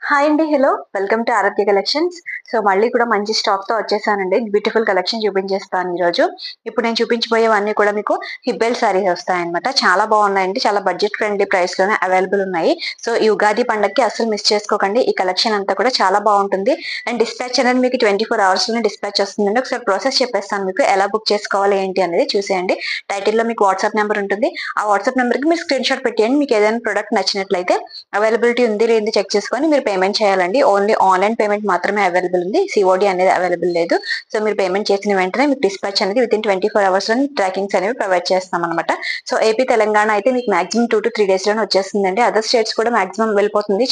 Hi అండి. Hello. Welcome to ఆరోగ్య collections. So, మళ్ళీ కూడా మంచి స్టాక్‌తో వచ్చేసానండి. బ్యూటిఫుల్ కలెక్షన్ చూపించేస్తాను ఈరోజు. ఇప్పుడు నేను చూపించబోయేవన్నీ కూడా మీకు హిప్ బెల్ట్ సారీస్ వస్తాయన్నమాట. చాలా బాగున్నాయండి. చాలా బడ్జెట్ ఫ్రెండ్లీ ప్రైస్‌లోనే అవైలబుల్ ఉన్నాయి. సో, ఈ ఉగాది పండగకి అస్సలు మిస్ చేసుకోకండి. ఈ కలెక్షన్ అంతా కూడా చాలా బాగుంటుంది. అండ్ డిస్పాచ్ అనేది మీకు 24 అవర్స్‌లోనే డిస్పాచ్ వస్తుందండి. ఒకసారి ప్రాసెస్ చెప్పేస్తాను మీకు. ఎలా బుక్ చేసుకోవాలి ఏంటి అనేది చూసేయండి. టైటిల్‌లో మీకు వాట్సాప్ నెంబర్ ఉంటుంది. ఆ వాట్సాప్ నెంబర్‌కి మీరు స్క్రీన్‌షాట్ పెట్టేయండి. మీకు ఏదైనా ప్రొడక్ట్ నచ్చినట్లయితే అవైలబిలిటీ ఉంది లేనిది చెక్ చేసుకొని మీరు పేమెంట్ చేయాలండి. ఓన్లీ ఆన్‌లైన్ పేమెంట్ మాత్రమే అవైలబుల్ ఉంది. సీఓడీ అనేది అవైలబుల్ లేదు. సో, మీరు పేమెంట్ చేసిన వెంటనే మీకు డిస్పాచ్ అనేది వితిన్ 24 అవర్స్‌లోనే ట్రాకింగ్స్ అనేవి ప్రొవైడ్ చేస్తామనమాట. సో, ఏపీ, తెలంగాణ అయితే మీకు మాక్సిమం 2-3 డేస్‌లోనే వచ్చేస్తుందండి. అదర్ స్టేట్స్ కూడా మాక్సిమం వెళ్ళిపోతుంది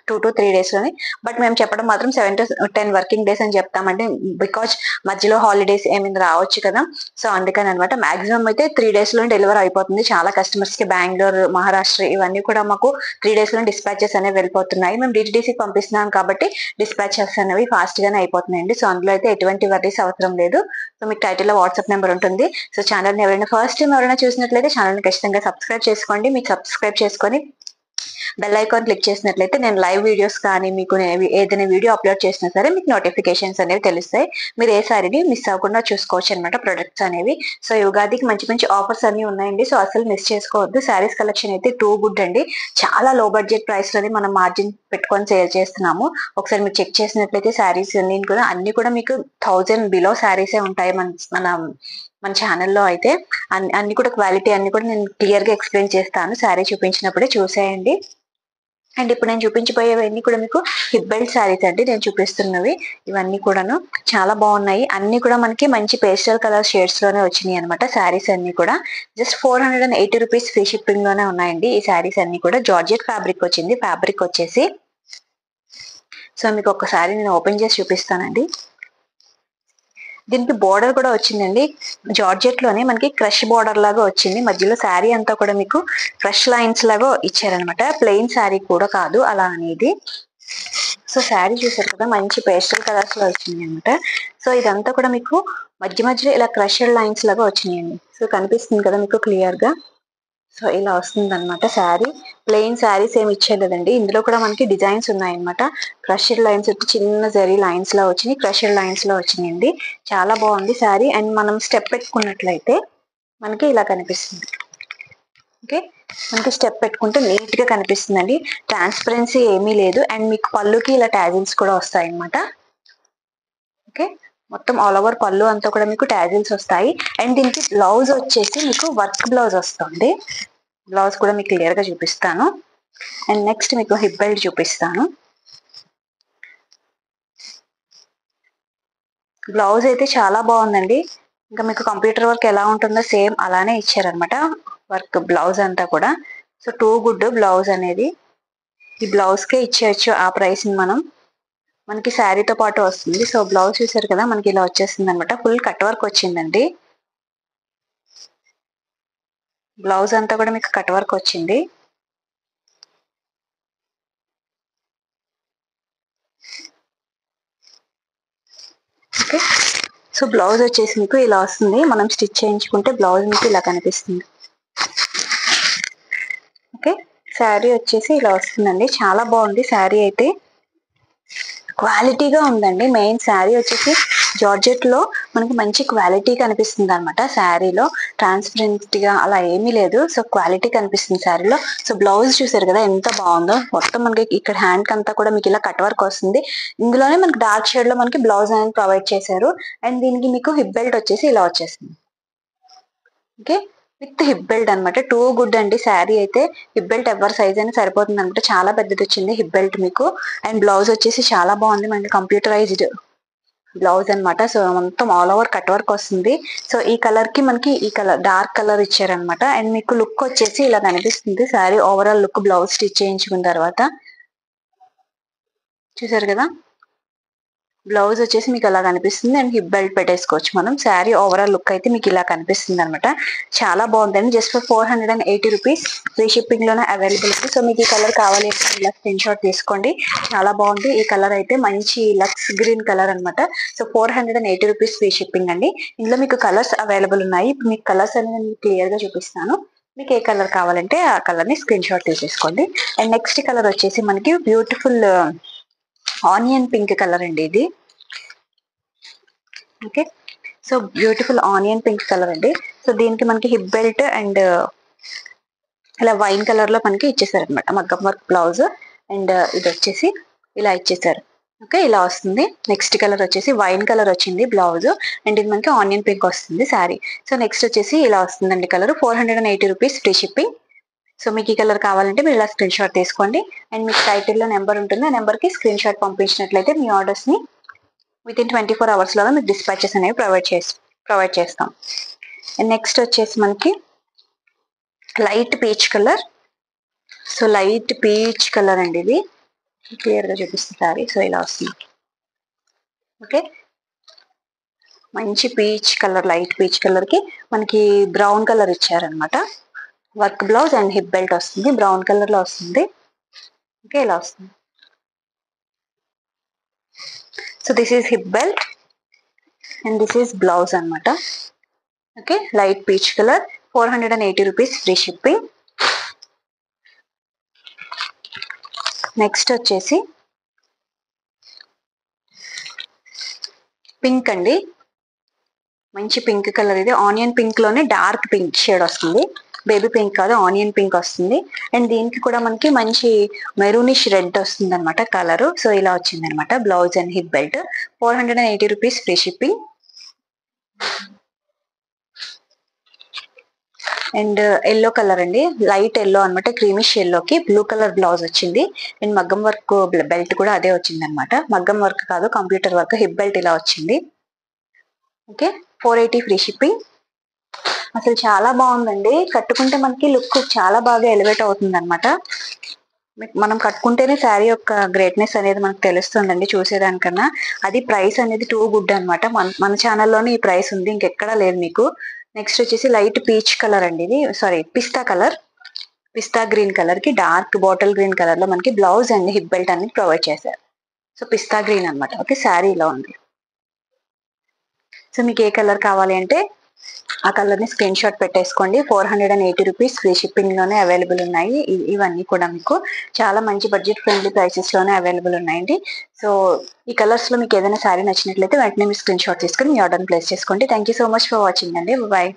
2-3 డేస్‌లోనే. బట్ మేము చెప్పడం మాత్రం 7-10 వర్కింగ్ డేస్ అని చెప్తామండి. బికాజ్ మధ్యలో హాలిడేస్ ఏమైనా రావచ్చు కదా! సో, అందుకననమాట. మాక్సిమం అయితే 3 డేస్‌లోనే డెలివర్ అయిపోతుంది. చాలా కస్టమర్స్‌కి బెంగుళూరు, మహారాష్ట్ర ఇవన్నీ కూడా మాకు 3 డేస్‌లోనే డిస్పాచెస్ అనేవి వెళ్ళిపోతున్నాయి. మేము డీటీడీసీకి పంపిస్తున్నాం కాబట్టి డిస్పాచెస్ అనేవి ఫాస్ట్ గానే అయిపోతున్నాయండి. సో, అందులో అయితే ఎటువంటి వర్రీస్ అవసరం లేదు. సో, మీకు టైటిల్‌లో వాట్సాప్ నెంబర్ ఉంటుంది. సో, ఛానెల్‌ని ఎవరైనా ఫస్ట్ టైమ్ ఎవరైనా చూసినట్లయితే ఛానెల్‌ని ఖచ్చితంగా సబ్స్క్రైబ్ చేసుకోండి. మీకు సబ్స్క్రైబ్ చేసుకొని బెల్ ఐకాన్ క్లిక్ చేసినట్లయితే నేను లైవ్ వీడియోస్ కానీ మీకు ఏదైనా వీడియో అప్లోడ్ చేసినా సరే మీకు నోటిఫికేషన్స్ అనేవి తెలుస్తాయి. మీరు ఏ సారీని మిస్ అవ్వకుండా చూసుకోవచ్చు అనమాట ప్రొడక్ట్స్ అనేవి. సో, ఈ ఉగాదికి మంచి మంచి ఆఫర్స్ అన్నీ ఉన్నాయండి. సో, అసలు మిస్ చేసుకోవద్దు. శారీస్ కలెక్షన్ అయితే టూ గుడ్ అండి. చాలా లో బడ్జెట్ ప్రైస్‌లోనే మనం మార్జిన్ పెట్టుకొని సేల్ చేస్తున్నాము. ఒకసారి మీరు చెక్ చేసినట్లయితే శారీస్ అన్నీ కూడా మీకు 1000 బిలో శారీసే ఉంటాయి మన మన ఛానెల్‌లో అయితే. అన్ని కూడా క్వాలిటీ అన్ని కూడా నేను క్లియర్‌గా ఎక్స్‌ప్లెయిన్ చేస్తాను. శారీ చూపించినప్పుడే చూసేయండి. అండ్ ఇప్పుడు నేను చూపించబోయేవన్నీ కూడా మీకు హిప్ బెల్ట్ శారీస్ అండి నేను చూపిస్తున్నవి. ఇవన్నీ కూడాను చాలా బాగున్నాయి. అన్నీ కూడా మనకి మంచి పేస్టల్ కలర్ షేడ్స్‌లోనే వచ్చినియనమాట శారీస్ అన్నీ కూడా. జస్ట్ 480 రూపీస్ ఫ్రీ షిప్పింగ్‌లోనే ఉన్నాయండి ఈ శారీస్ అన్నీ కూడా. జార్జెట్ ఫ్యాబ్రిక్ వచ్చింది. ఫ్యాబ్రిక్ వచ్చేసి సో, మీకు ఒక్కసారి నేను ఓపెన్ చేసి చూపిస్తానండి. దీనికి బోర్డర్ కూడా వచ్చిందండి. జార్జెట్‌లోనే మనకి క్రష్ బోర్డర్ లాగా వచ్చింది. మధ్యలో శారీ అంతా కూడా మీకు క్రష్ లైన్స్ లాగా ఇచ్చారనమాట. ప్లెయిన్ శారీ కూడా కాదు అలా అనేది. సో, శారీ చూసారు కదా! మంచి పేస్టల్ కలర్స్‌లో వచ్చిందనమాట. సో, ఇదంతా కూడా మీకు మధ్యలో ఇలా క్రషెడ్ లైన్స్ లాగా వచ్చినియండి. సో, కనిపిస్తుంది కదా మీకు క్లియర్‌గా. సో, ఇలా వస్తుందనమాట శారీ. ప్లెయిన్ శారీస్ ఏమి ఇచ్చేయలేదండి. ఇందులో కూడా మనకి డిజైన్స్ ఉన్నాయన్నమాట. క్రషెడ్ లైన్స్ చిన్న జరీ లైన్స్‌లా వచ్చినియి. క్రషెడ్ లైన్స్‌లో వచ్చినియండి. చాలా బాగుంది శారీ. అండ్ మనం స్టెప్ పెట్టుకున్నట్లయితే మనకి ఇలా కనిపిస్తుంది. ఓకే. మనకి స్టెప్ పెట్టుకుంటే నీట్‌గా కనిపిస్తుందండి. ట్రాన్స్‌పరెన్సీ ఏమీ లేదు. అండ్ మీకు పళ్ళుకి ఇలా టాజిల్స్ కూడా వస్తాయన్నమాట. ఓకే. మొత్తం ఆల్ ఓవర్ పళ్ళు అంతా కూడా మీకు టాజిల్స్ వస్తాయి. అండ్ దీనికి బ్లౌజ్ వచ్చేసి మీకు వర్క్ బ్లౌజ్ వస్తుంది. బ్లౌజ్ కూడా మీకు క్లియర్‌గా చూపిస్తాను. అండ్ నెక్స్ట్ మీకు హిప్ బెల్ట్ చూపిస్తాను. బ్లౌజ్ అయితే చాలా బాగుందండి. ఇంకా మీకు కంప్యూటర్ వర్క్ ఎలా ఉంటుందో సేమ్ అలానే ఇచ్చారనమాట. వర్క్ బ్లౌజ్ అంతా కూడా. సో, టూ గుడ్ బ్లౌజ్ అనేది. ఈ బ్లౌజ్‌కే ఇచ్చేయొచ్చు ఆ ప్రైస్‌ని మనం. మనకి శారీతో పాటు వస్తుంది. సో, బ్లౌజ్ చూసారు కదా! మనకి ఇలా వచ్చేస్తుందనమాట. ఫుల్ కట్ వర్క్ వచ్చిందండి. బ్లౌజ్ అంతా కూడా మీకు కట్ వర్క్ వచ్చింది. ఓకే. సో, బ్లౌజ్ వచ్చేసి మీకు ఇలా వస్తుంది. మనం స్టిచ్ చేయించుకుంటే బ్లౌజ్ మీకు ఇలా కనిపిస్తుంది. ఓకే. శారీ వచ్చేసి ఇలా వస్తుందండి. చాలా బాగుంది శారీ అయితే. క్వాలిటీగా ఉందండి. మెయిన్ శారీ వచ్చేసి జార్జెట్‌లో మనకి మంచి క్వాలిటీ కనిపిస్తుందనమాట శారీలో. ట్రాన్స్‌పరెంట్‌గా అలా ఏమీ లేదు. సో, క్వాలిటీ కనిపిస్తుంది శారీలో. సో, బ్లౌజ్ చూసారు కదా! ఎంత బాగుందో. మొత్తం మనకి ఇక్కడ హ్యాండ్‌కంతా కూడా మీకు ఇలా కట్ వర్క్ వస్తుంది. ఇందులోనే మనకి డార్క్ షేడ్‌లో మనకి బ్లౌజ్ అనేది ప్రొవైడ్ చేశారు. అండ్ దీనికి మీకు హిప్ బెల్ట్ వచ్చేసి ఇలా వచ్చేస్తుంది. ఓకే. విత్ హిప్ బెల్ట్ అనమాట. టూ గుడ్ అండి శారీ అయితే. హిప్ బెల్ట్ ఎవరి సైజ్ అయినా సరిపోతుందనమాట. చాలా పెద్దదొచ్చింది హిప్ బెల్ట్ మీకు. అండ్ బ్లౌజ్ వచ్చేసి చాలా బాగుంది. మనకి కంప్యూటరైజ్డ్ బ్లౌజ్ అనమాట. సో, మొత్తం ఆల్ ఓవర్ కట్ వర్క్ వస్తుంది. సో, ఈ కలర్‌కి మనకి ఈ కలర్ డార్క్ కలర్ ఇచ్చారనమాట. అండ్ మీకు లుక్ వచ్చేసి ఇలా కనిపిస్తుంది. Sari overall look blouse stitch చేయించుకున్న తర్వాత. చూసారు కదా! బ్లౌజ్ వచ్చేసి మీకు అలా కనిపిస్తుంది. అండ్ హిప్ బెల్ట్ పెట్టేసుకోవచ్చు మనం. శారీ ఓవరాల్ లుక్ అయితే మీకు ఇలా కనిపిస్తుందనమాట. చాలా బాగుందండి. జస్ట్ ఫర్ 480 రూపీస్ ఫ్రీ షిప్పింగ్‌లోనే అవైలబుల్ ఉంది. సో, మీకు ఈ కలర్ కావాలి అంటే ఇలా స్క్రీన్‌షాట్ తీసుకోండి. చాలా బాగుంది. ఈ కలర్ అయితే మంచి లక్స్ గ్రీన్ కలర్ అనమాట. సో, 480 రూపీస్ ఫ్రీ షిప్పింగ్ అండి. ఇందులో మీకు కలర్స్ అవైలబుల్ ఉన్నాయి. ఇప్పుడు మీకు కలర్స్ అనేవి నేను క్లియర్‌గా చూపిస్తాను. మీకు ఏ కలర్ కావాలంటే ఆ కలర్‌ని స్క్రీన్‌షాట్ తీసేసుకోండి. అండ్ నెక్స్ట్ కలర్ వచ్చేసి మనకి బ్యూటిఫుల్ ఆనియన్ పింక్ కలర్ అండి ఇది. Okay, so beautiful onion pink colour అండి. సో దీనికి మనకి హిప్ బెల్ట్ అండ్ ఇలా వైన్ కలర్ లో మనకి ఇచ్చేసారు అనమాట. మగ్గం వర్క్ బ్లౌజ్ అండ్ ఇది వచ్చేసి ఇలా ఇచ్చేసారు. ఓకే, ఇలా వస్తుంది. నెక్స్ట్ కలర్ వచ్చేసి వైన్ కలర్ వచ్చింది బ్లౌజ్ అండ్ ఇది మనకి ఆనియన్ పింక్ వస్తుంది శారీ. సో నెక్స్ట్ వచ్చేసి ఇలా వస్తుందండి colour. 480 rupees free shipping. So మీకు ఈ కలర్ కావాలంటే మీరు ఇలా స్క్రీన్ షాట్ తీసుకోండి అండ్ మీకు టైటిల్లో నెంబర్ ఉంటుంది. ఆ నెంబర్కి స్క్రీన్ షాట్ పంపించినట్లయితే మీ ఆర్డర్స్ని వితిన్ 24 hours లోగా మీకు డిస్పాచెస్ అనేవి ప్రొవైడ్ చేస్తాం. అండ్ నెక్స్ట్ వచ్చేసి మనకి light peach colour. So light peach colour అండి ఇది. క్లియర్గా చూపిస్తుంది సారీ. సో ఇలా వస్తుంది. ఓకే, మంచి పీచ్ కలర్, లైట్ పీచ్ కలర్కి మనకి బ్రౌన్ కలర్ ఇచ్చారనమాట. Work blouse and hip belt వస్తుంది, బ్రౌన్ కలర్లో వస్తుంది. ఓకే, ఇలా వస్తుంది. So this is hip belt and this is blouse అనమాట. Okay, light peach colour, 480 rupees free shipping. Next వచ్చేసి పింక్ అండి. మంచి పింక్ కలర్ ఇది. ఆనియన్ పింక్ లోనే డార్క్ పింక్ షేడ్ వస్తుంది. బేబీ పింక్ కాదు, ఆనియన్ పింక్ వస్తుంది. అండ్ దీనికి కూడా మనకి మంచి మెరూనిష్ రెడ్ వస్తుంది అనమాట కలర్. సో ఇలా వచ్చింది అనమాట blouse and hip belt. 480 rupees free shipping. And yellow colour అండి, లైట్ ఎల్లో అనమాట. క్రీమిష్ ఎల్లోకి బ్లూ కలర్ బ్లౌజ్ వచ్చింది అండ్ మగ్గం వర్క్ బెల్ట్ కూడా అదే వచ్చింది అనమాట. మగ్గం వర్క్ కాదు, కంప్యూటర్ వర్క్. హిప్ బెల్ట్ ఇలా వచ్చింది. Okay, 480 free shipping. అసలు చాలా బాగుందండి. కట్టుకుంటే మనకి లుక్ చాలా బాగా ఎలివేట్ అవుతుంది అనమాట. మనం కట్టుకుంటేనే శారీ యొక్క గ్రేట్నెస్ అనేది మనకు తెలుస్తుందండి చూసేదానికన్నా. అది ప్రైస్ అనేది టూ గుడ్ అనమాట. మన ఛానల్లోనే ఈ ప్రైస్ ఉంది, ఇంకెక్కడా లేదు మీకు. నెక్స్ట్ వచ్చేసి లైట్ పీచ్ కలర్ అండి ఇది. సారీ, పిస్తా కలర్. పిస్తా గ్రీన్ కలర్ కి డార్క్ బాటిల్ గ్రీన్ కలర్ లో మనకి బ్లౌజ్ అండ్ హిప్ బెల్ట్ అనేది ప్రొవైడ్ చేశారు. సో పిస్తా గ్రీన్ అనమాట. ఓకే, శారీ ఇలా ఉంది. సో మీకు ఏ కలర్ కావాలి అంటే ఆ కలర్ ని స్క్రీన్ షాట్ పెట్టేసుకోండి. 480 రూపీస్ ఫ్రీ షిప్పింగ్ లోనే అవైలబుల్ ఉన్నాయి. ఇవన్నీ కూడా మీకు చాలా మంచి బడ్జెట్ ఫ్రెండ్లీ ప్రైసెస్ లోనే అవైలబుల్ ఉన్నాయండి. సో ఈ కలర్స్ లో మీకు ఏదైనా శారీ నచ్చినట్లయితే వెంటనే మీరు స్క్రీన్ షాట్ తీసుకొని మీ ఆర్డర్ ప్లేస్ చేసుకోండి. Thank you so much for watching అండి. బాయ్.